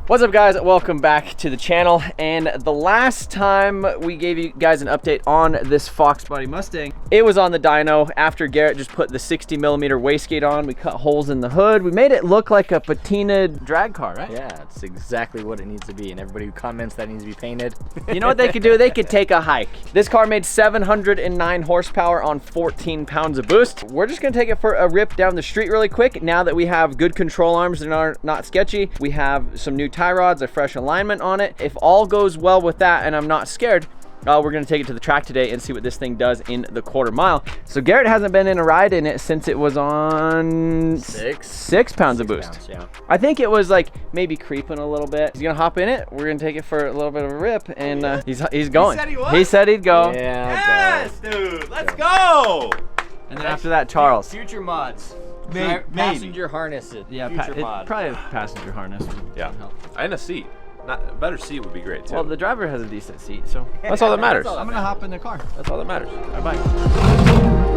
What's up, guys? Welcome back to the channel. And the last time we gave you guys an update on this Foxbody Mustang, it was on the dyno after Garrett just put the 60mm wastegate on. We cut holes in the hood. We made it look like a patinaed drag car, right? Yeah, it's exactly what it needs to be. And everybody who comments that needs to be painted. You know what they could do? They could take a hike. This car made 709 horsepower on 14 pounds of boost. We're just gonna take it for a rip down the street really quick. Now that we have good control arms and are not sketchy, we have some new tie rods, a fresh alignment on it. If all goes well with that and I'm not scared, we're gonna take it to the track today and see what this thing does in the quarter mile. So Garrett hasn't been in a ride in it since it was on six pounds of boost. Pounds, yeah. I think it was like maybe creeping a little bit. He's gonna hop in it. We're gonna take it for a little bit of a rip, and he's going. He said he was? He said he'd go. Yeah. Yes, dude. Let's go. And then after that, Charles. Future mods. Maybe. Passenger harnesses. Yeah, future mod. probably a passenger harness. Yeah. And a seat. Not a better seat would be great too. Well, the driver has a decent seat, so that's all that matters. I'm gonna hop in the car. That's all that matters. All right, bye.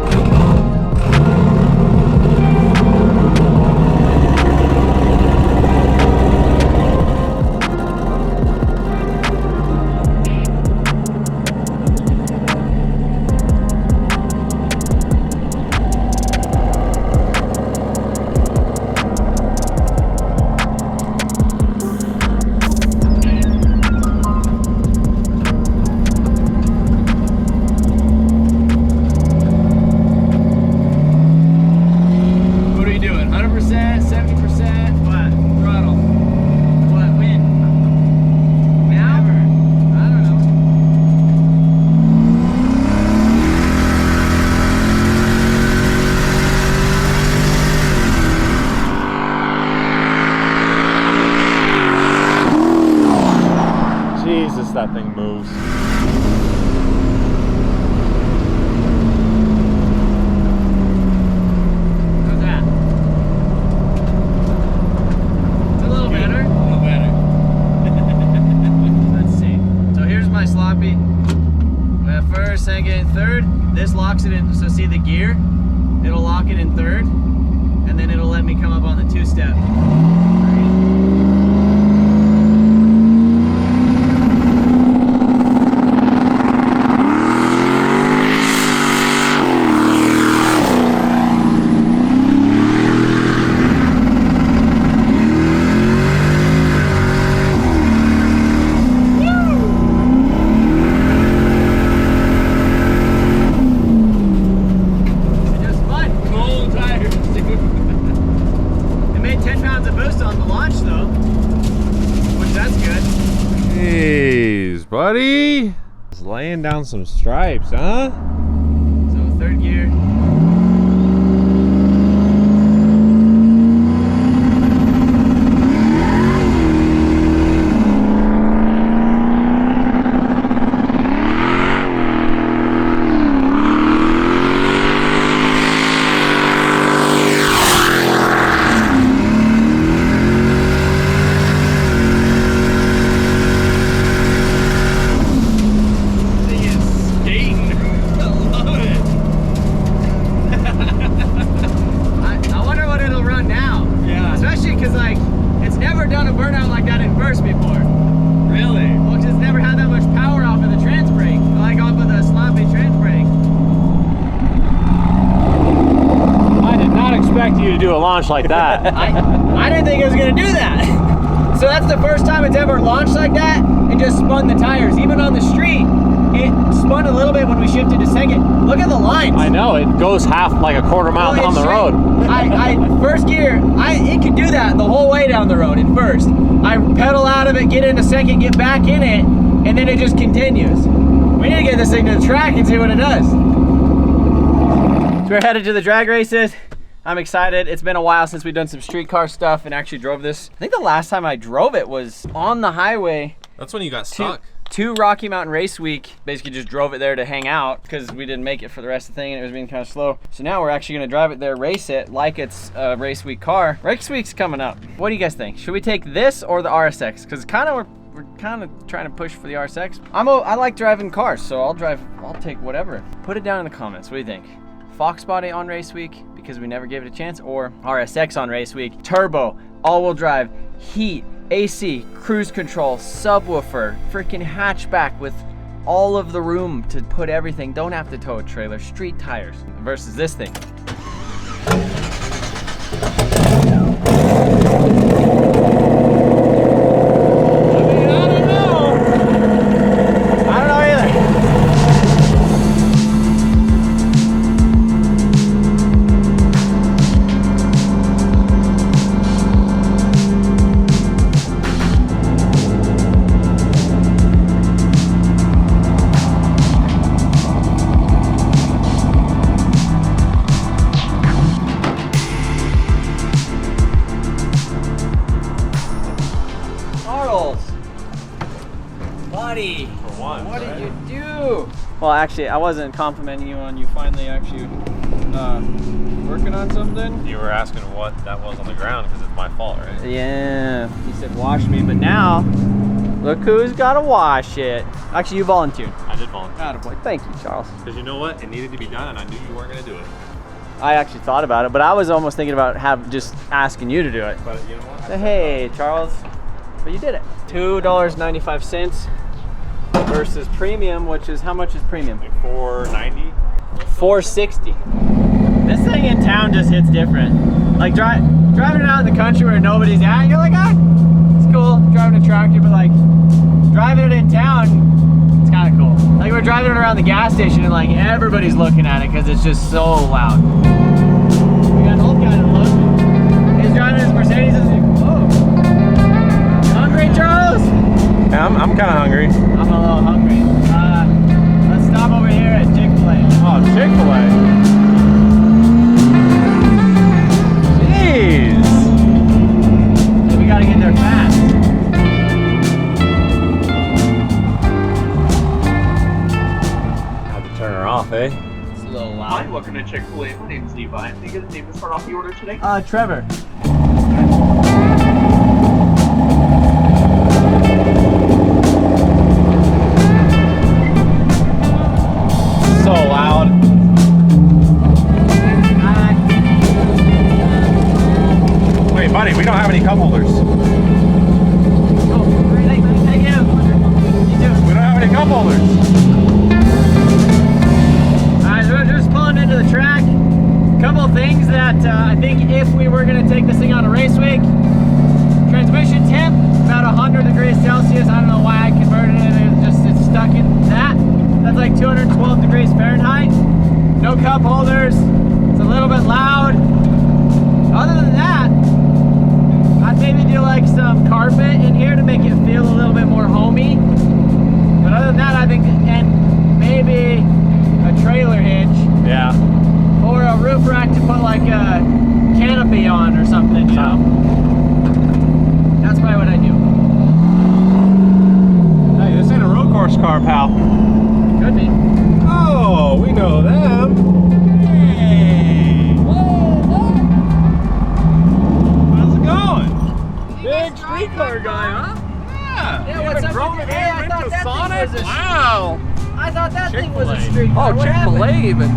Jesus, that thing moves. How's that? It's a little better. A little better. Let's see. So here's my sloppy. We have first, second, third. This locks it in. So see the gear? It'll lock it in third, and then it'll let me come up on the two-step. Buddy, just laying down some stripes, huh? So third gear. You to do a launch like that. I didn't think it was gonna do that. So that's the first time it's ever launched like that and just spun the tires. Even on the street, it spun a little bit when we shifted to second. Look at the lines. I know, it goes half like a quarter mile down the road. First gear, it could do that the whole way down the road in first. I pedal out of it, get into second, get back in it, and then it just continues. We need to get this thing to the track and see what it does. So we're headed to the drag races. I'm excited. It's been a while since we've done some street car stuff and actually drove this. I think the last time I drove it was on the highway. That's when you got stuck. To Rocky Mountain Race Week. Basically just drove it there to hang out because we didn't make it for the rest of the thing and it was being kind of slow. So now we're actually gonna drive it there, race it like it's a race week car. Race week's coming up. What do you guys think? Should we take this or the RSX? Because we're kind of trying to push for the RSX. I like driving cars, so I'll take whatever. Put it down in the comments. What do you think? Foxbody on race week because we never gave it a chance, or RSX on race week? Turbo, all-wheel drive, heat, AC, cruise control, subwoofer, freaking hatchback with all of the room to put everything. Don't have to tow a trailer, street tires versus this thing. Buddy, For once, what right? did you do? Well, actually, I wasn't complimenting you on you finally actually working on something. You were asking what that was on the ground because it's my fault, right? Yeah, he said wash me, but now, look who's got to wash it. Actually, you volunteered. I did volunteer. Attaboy. Thank you, Charles. Because you know what? It needed to be done, and I knew you weren't going to do it. I actually thought about it, but I was almost thinking about just asking you to do it. But you know what? So, hey, Charles, but you did it. $2.95 versus premium, which is, how much is premium? Like $4.90. $4.60. This thing in town just hits different. Like driving it out in the country where nobody's at, you're like, ah, it's cool driving a tractor, but like driving it in town, it's kind of cool. Like we're driving it around the gas station and like everybody's looking at it because it's just so loud. We got an old guy to look. He's driving his Mercedes and he's like, whoa. You hungry, Charles? Yeah, I'm kind of hungry. I'm a little hungry. Let's stop over here at Chick-fil-A. Oh, Chick-fil-A. Jeez. Hey, we gotta get there fast. Had to turn her off, eh? It's a little Hi, loud. welcome to Chick-fil-A. My name's Levi. Can I get a name to start off the order today? Trevor. So loud. Wait, buddy, we don't have any cup holders. We don't have any cup holders. Alright, so we're just pulling into the track. Couple things that I think if we were going to take this thing on a race week, transmission temp, about 100 degrees Celsius. I don't know why I converted it, it's stuck in that. That's like 212 degrees Fahrenheit. No cup holders. It's a little bit loud. Other than that, I'd maybe do like some carpet in here to make it feel a little bit more homey. But other than that, I think, and maybe a trailer hitch. Yeah. Or a roof rack to put like a canopy on or something, you know? That's probably what I do. Hey, this ain't a road course car, pal. Could be. Oh, we know them. Hey. How's it going? Big street car guy, huh? Yeah. Yeah, what's up with you? Hey, I thought that thing was a Wow. I thought that thing was a Chick-fil-A. street car. Oh, What Chick-fil-A happened? even.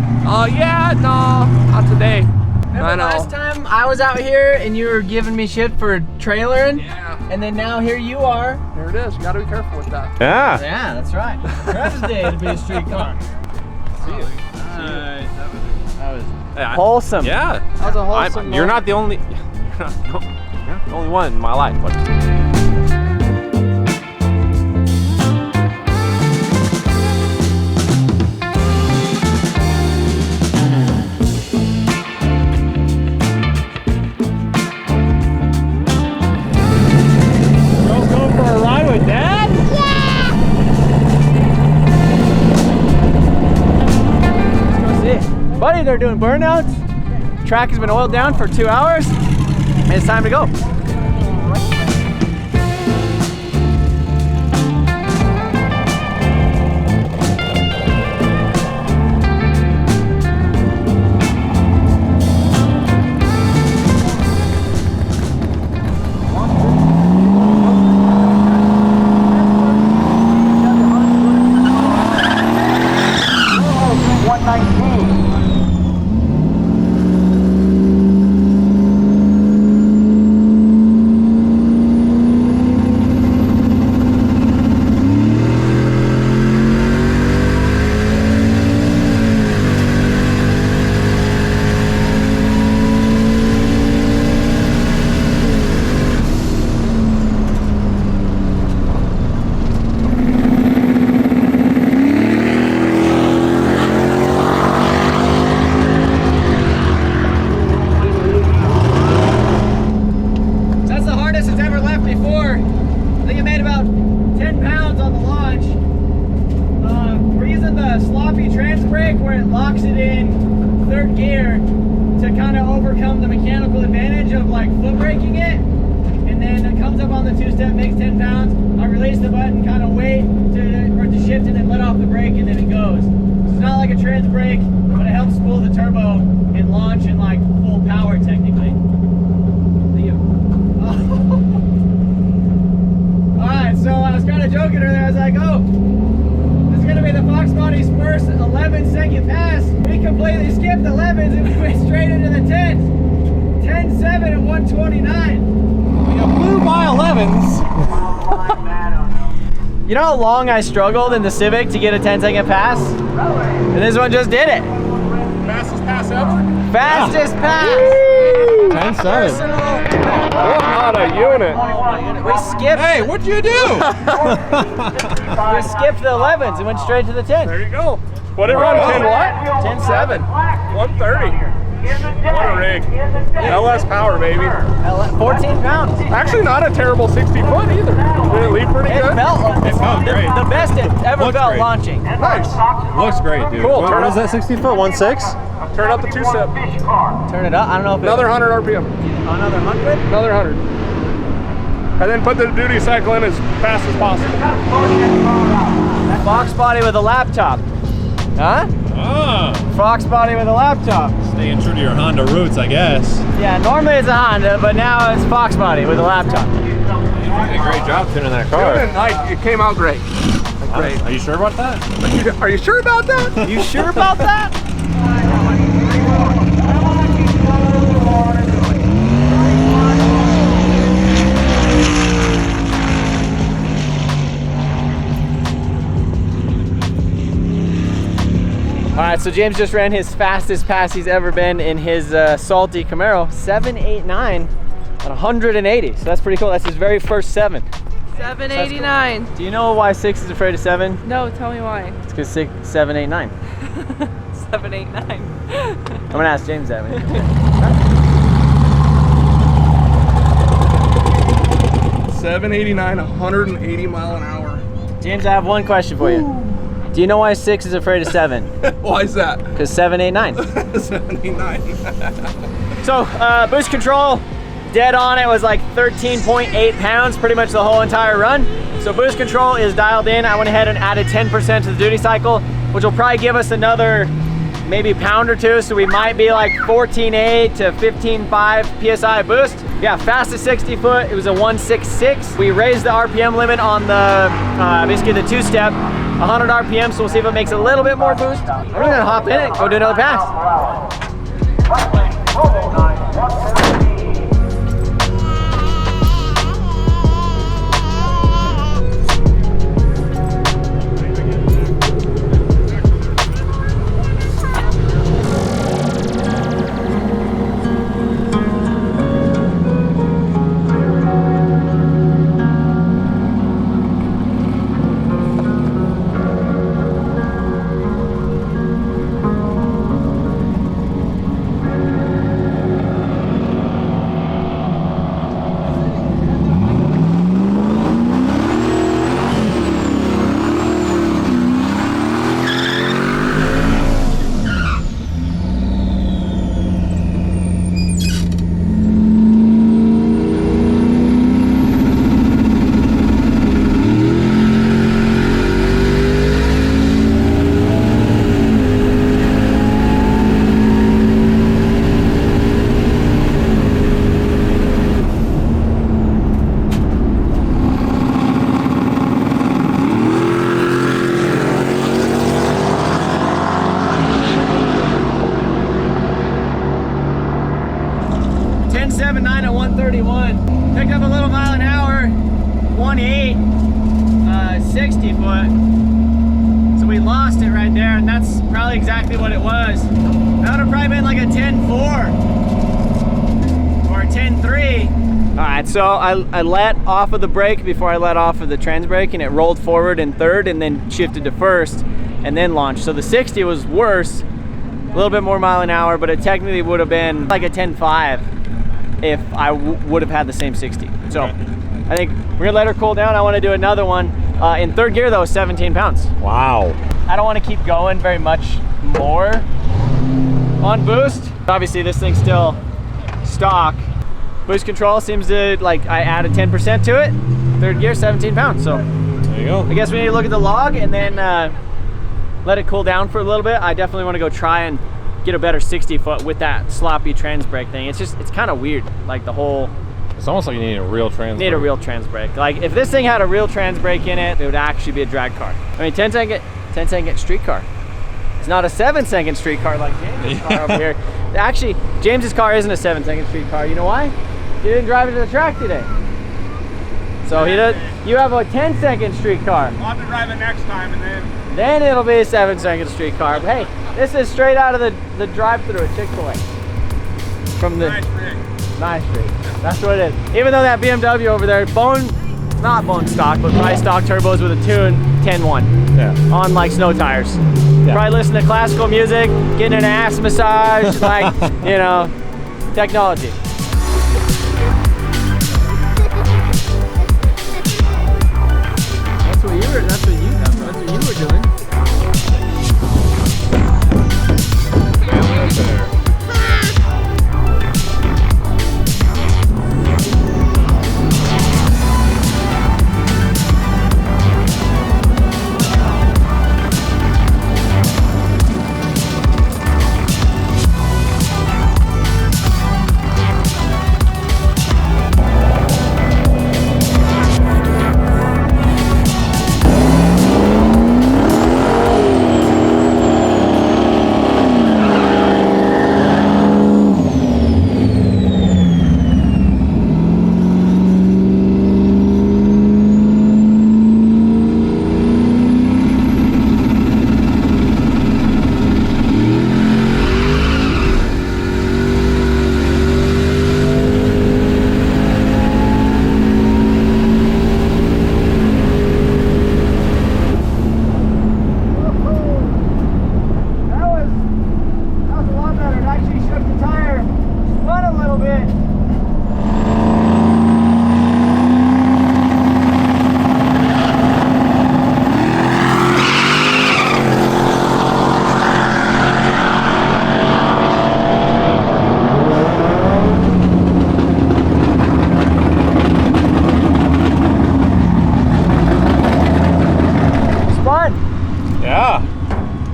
Yeah, no, not today. Remember I know. last time I was out here and you were giving me shit for trailering? Yeah, And then now here you are. there it is. You gotta be careful with that. Yeah. Yeah, that's right. Travis Day to be a street car. See you. That was Yeah, wholesome. Yeah. That was a wholesome You're moment. not the only. You're not the only one in my life, but. Girls going for a ride with Dad? Yeah! Let's go see. Buddy, they're doing burnouts. Track has been oiled down for 2 hours. And it's time to go. step makes 10 pounds. I release the button, kind of wait for it to shift, and then let off the brake, and then it goes. So it's not like a trans brake, but it helps spool the turbo and launch in like full power technically. Alright, so I was kind of joking earlier. I was like, oh, this is going to be the Foxbody's first 11-second pass. We completely skipped the 11s and we went straight into the 10s. 10-7 at 129. You blew by 11s. You know how long I struggled in the Civic to get a 10-second pass? And this one just did it. Fastest pass ever? Fastest pass. 10-7. What a unit. We skipped. Hey, what'd you do? We skipped the 11s and went straight to the 10. There you go. What did it run? 10 what? 10-7. 130. What a rig. LS power, baby. 14 pounds. Actually not a terrible 60 foot either. Did it leave pretty It good? felt great. the best it ever Looks felt great. launching. Nice. Looks great, dude. Cool. What is that 60 foot? 1.6? Turn up the 2-step. Turn it up. I don't know if Another 100 RPM. another 100. Another 100. And then put the duty cycle in as fast as possible. Foxbody with a laptop. Huh? Ah, Foxbody with a laptop. staying true to your Honda roots, I guess. Yeah, normally it's a Honda, but now it's Foxbody with a laptop. You did a great job tuning that car. It came out great. Great. Are you sure about that? Are you sure about that? You sure about that? All right, so James just ran his fastest pass he's ever been in his salty Camaro, 789 at 180. So that's pretty cool. That's his very first 7. 789. Do you know why 6 is afraid of 7? No, tell me why. It's because 789. 789. I'm gonna ask James that. 789, 180 mile an hour. James, I have one question for you. Do you know why 6 is afraid of 7? Why is that? Because 789. 789. So boost control, dead on it was like 13.8 pounds, pretty much the whole entire run. So boost control is dialed in. I went ahead and added 10% to the duty cycle, which will probably give us another maybe pound or two. So we might be like 14.8 to 15.5 PSI boost. Yeah, fastest 60 foot, it was a 166. We raised the RPM limit on the, basically the 2-step, 100 RPM, so we'll see if it makes a little bit more boost. We're gonna hop in it, go do another pass. 10.79 at 131. Picked up a little mile an hour, 1.8, 60 foot. So we lost it right there, and that's probably exactly what it was. That would have probably been like a 10.4 or a 10.3. All right, so I let off of the brake before I let off of the trans brake, and it rolled forward in third and then shifted to first and then launched. So the 60 was worse, a little bit more mile an hour, but it technically would have been like a 10.5 if I would have had the same 60. So I think we're gonna let her cool down. I wanna do another one. In third gear though, 17 pounds. Wow. I don't wanna keep going very much more on boost. Obviously this thing's still stock. Boost control seems to, like, I added 10% to it. third gear, 17 pounds. So There you go. I guess we need to look at the log and then let it cool down for a little bit. I definitely want to go try and get a better 60 foot with that sloppy trans brake thing. It's kind of weird, like the whole. It's almost like you need a real trans Need a real trans brake. Like if this thing had a real trans brake in it, it would actually be a drag car. I mean, 10 second street car. It's not a 7-second street car like James' car over here. Actually, James's car isn't a 7-second street car. You know why? He didn't drive it to the track today. So he does. You have a 10-second street car. I'll have to drive it next time and Then it'll be a 7-second street car. But hey, this is straight out of the drive-thru at Chick-fil-A. From the nice rig. That's what it is. Even though that BMW over there, not bone stock, but probably stock turbos with a tune 10-1. Yeah. On like snow tires. Yeah. Probably listen to classical music, getting an ass massage, like, you know, technology. That's what you were doing.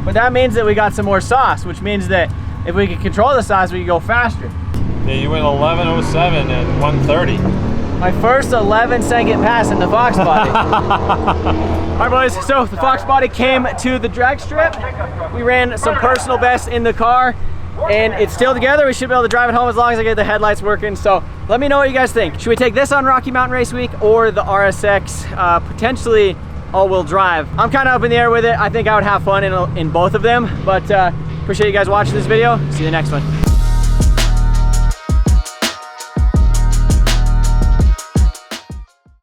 But that means that we got some more sauce, which means that if we can control the sauce, we can go faster. Yeah, you went 11:07 and 1:30. My first 11-second pass in the Foxbody. All right, boys, so the Foxbody came to the drag strip. We ran some personal bests in the car, and it's still together. We should be able to drive it home as long as I get the headlights working. So let me know what you guys think. Should we take this on Rocky Mountain Race Week or the RSX, potentially all-wheel drive? I'm kind of up in the air with it. I think I would have fun in both of them, but appreciate you guys watching this video. See you in the next one.